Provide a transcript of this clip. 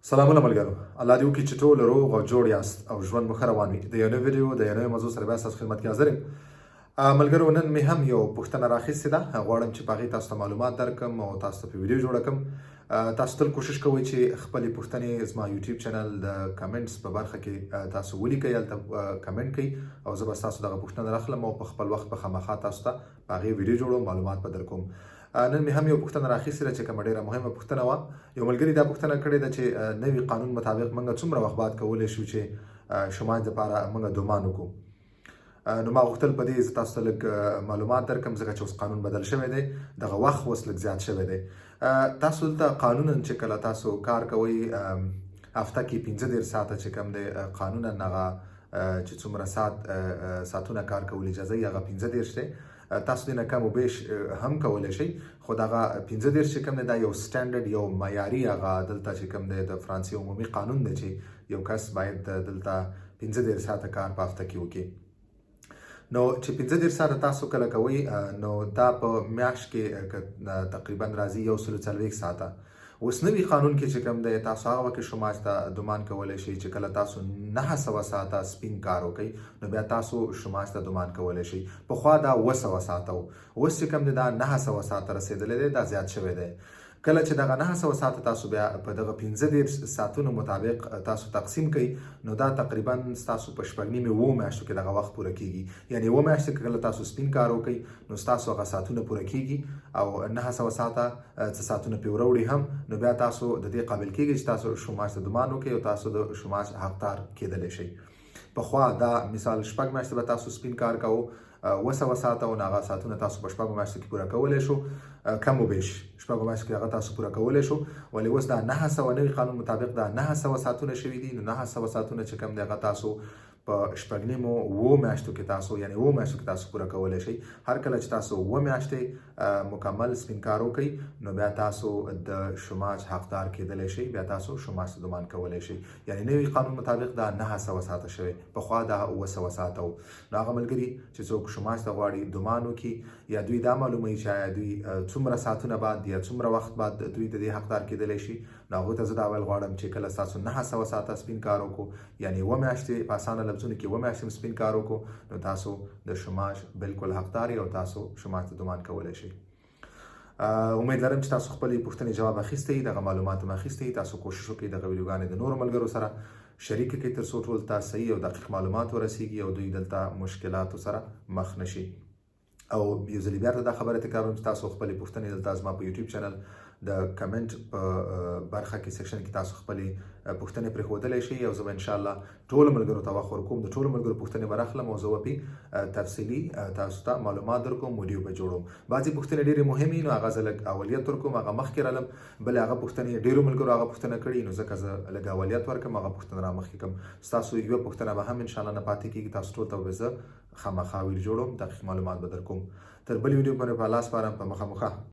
سلامونه ملګرو، الله دې وکړي چې ټول روغ او جوړ یاست او ژوند مو ښه روان وي. د یو نوې ویډیو د یو نوې موضوع سره بیا ستاسو خدمت کې حاضر یم. ملګرو، نن مې هم یو پوښتنه راخیستې ده، غواړم چې په هغې تاسو ته معلومات درکړم او تاسو ته په ویډیو جوړه کړم. تاسو تل کوشش کوئ چې خپلې پوښتنې زما یوټیوب چینل د کمنټس په برخه کې تاسو ولیکئ، هلته کمنټ کړئ او زه به ستاسو دغه پوښتنه راخلم او په خپل وخت به خامخا تاسو ته په هغې ویډیو جوړوم، معلومات به درکوم. نن مې هم یو پوښتنه راخیستې ده چې کومه ډېره مهمه پوښتنه وه. یو ملګري دا پوښتنه کړې ده چې نوي قانون مطابق موږ څومره وخت بعد کولی شو چې شماج دپاره موږ دومان وکړو. نو ما غوښتل په دې زه تاسو ته لږ معلومات درکړم، ځکه چې اوس قانون بدل شوی دی، دغه وخت اوس لږ زیات شوی دی. تاسو دلته قانونا چې کله تاسو کار کوئ، هفته کې 15 ساعته چې کوم دی قانونا هغه چې څومره ساعتونه کار کول اجازه یې هغه 15 دی. تاسو دې نه کم و بیش هم کولی شئ، خو دغه 15 چې کوم دی دا یو سټنډرډ یو معیاري هغه دلته چې کوم دی د فرانسې عمومي قانون دی چې یو کس باید دلته 15 ساعته کار په هفته کې وکړي. نو چې 15 ساعته تاسو کله کوئ، نو دا په میاشت کې تقریبا راځي 140 ساعته. اوس نوي قانون کې چې کوم دی تاسو هغه وخت شماج ته دومان کولی شئ چې کله تاسو 900 ساعته سپین کار وکړئ، نو بیا تاسو شماج ته دومان کولی شئ. پخوا دا 200 ساعته و، اوس چې کوم دی دا 900 ساعته رسېدلی دی، دا زیات شوی دی. کله چې دغه 900 ساعته تاسو بیا په دغه 15 ساعتونو مطابق تاسو تقسیم کړئ، نو دا تقریبا ستاسو په 7.5 میاشتو کې دغه وخت پوره کیږي. یعنی 7 میاشتې کې کله تاسو سپین کار وکړئ، نو ستاسو هغه ساعتونه پوره کیږي او 900 ساعته څه ساعتونه پرې وروړي هم، نو بیا تاسو د دې قابل کیږئ چې تاسو شماج ته دومان وکړئ او تاسو د شماج حقدار کیدلی شئ. پخوا دا مثال 6 میاشتې به تاسو سپین کار کوو، 200 ساعته او هغه ساعتونه تاسو په 6 میاشتو کې پوره کولی شو، کم و بیش 6 میاشتو کې هغه تاسو پوره کولی شو. ولې اوس دا 900 نوي قانون مطابق دا 900 ساعتونه شوي دي. نو 900 ساعتونه چې کوم دی هغه تاسو په 7.5 میاشتو کې تاسو، یعنی 7 میاشتو کې تاسو پوره کولی شئ. هر کله چې تاسو 7 میاشتې مکمل سپین کار وکړئ، نو بیا تاسو د شماج حقدار کیدلی شئ، بیا تاسو شماج ته دومان کولی شئ. یعنی نوي قانون مطابق دا 900 ساعته شوی، پخوا دا 200 ساعته و. نو هغه ملګري چې څوک شماج ته غواړي دومان وکړي، یا دوی دا معلوموي چې آیا دوی څومره ساعتونه بعد یا څومره وخت بعد دوی د دې حقدار کیدلی شي، نو هغوی ته زه دا ویل غواړم چې کله ستاسو 900 ساعته سپین کار وکړو، یعنی 7 میاشتې په اسانه لفظونو کې 7 میاشتې سپین کار وکړو، نو تاسو د شماج بالکل حقدار او تاسو شماج ته دومان کولی شئ. امید لرم چې تاسو خپلې پوښتنې جواب اخیستی، دغه معلومات هم اخیستی. تاسو کوشش وکړئ دغه ویډیوګانې د نورو ملګرو سره شریک کړئ، تر څو ټول ته صحیح او دقیق معلومات ورسیږي او دوی دلته مشکلاتو سره مخ نشي. او یو ځلې بیا دا خبره تکراروم چې تاسو خپلې پوښتنې دلته زما په یوټیوب چینل د کمنټ په برخه کې سیکشن کې تاسو خپلې پوښتنې پرېښودلی شئ او زه به انشاءالله ټولو ملګرو ته وخت ورکوم، د ټولو ملګرو پوښتنې به راخلم او زه به پرې تفصیلي تاسو ته معلومات درکوم، ویډیو به جوړوم. بعضې پوښتنې ډېرې مهمې نو هغه زه لږ اولیت ورکوم، هغه مخکې رالم. بلې هغه پوښتنې ډېرو ملګرو هغه پوښتنه کړې، نو ځکه زه لږ اولیت ورکوم، هغه پوښتنه را مخکې کړم. ستاسو یوه پوښتنه به هم انشاءالله نه پاتې کېږي، تاسو ټول ته به زه خامخا ویډیو جوړوم، دقیق معلومات به درکوم. تر بلې ویډیو پورې په الله سپارم، په مخه.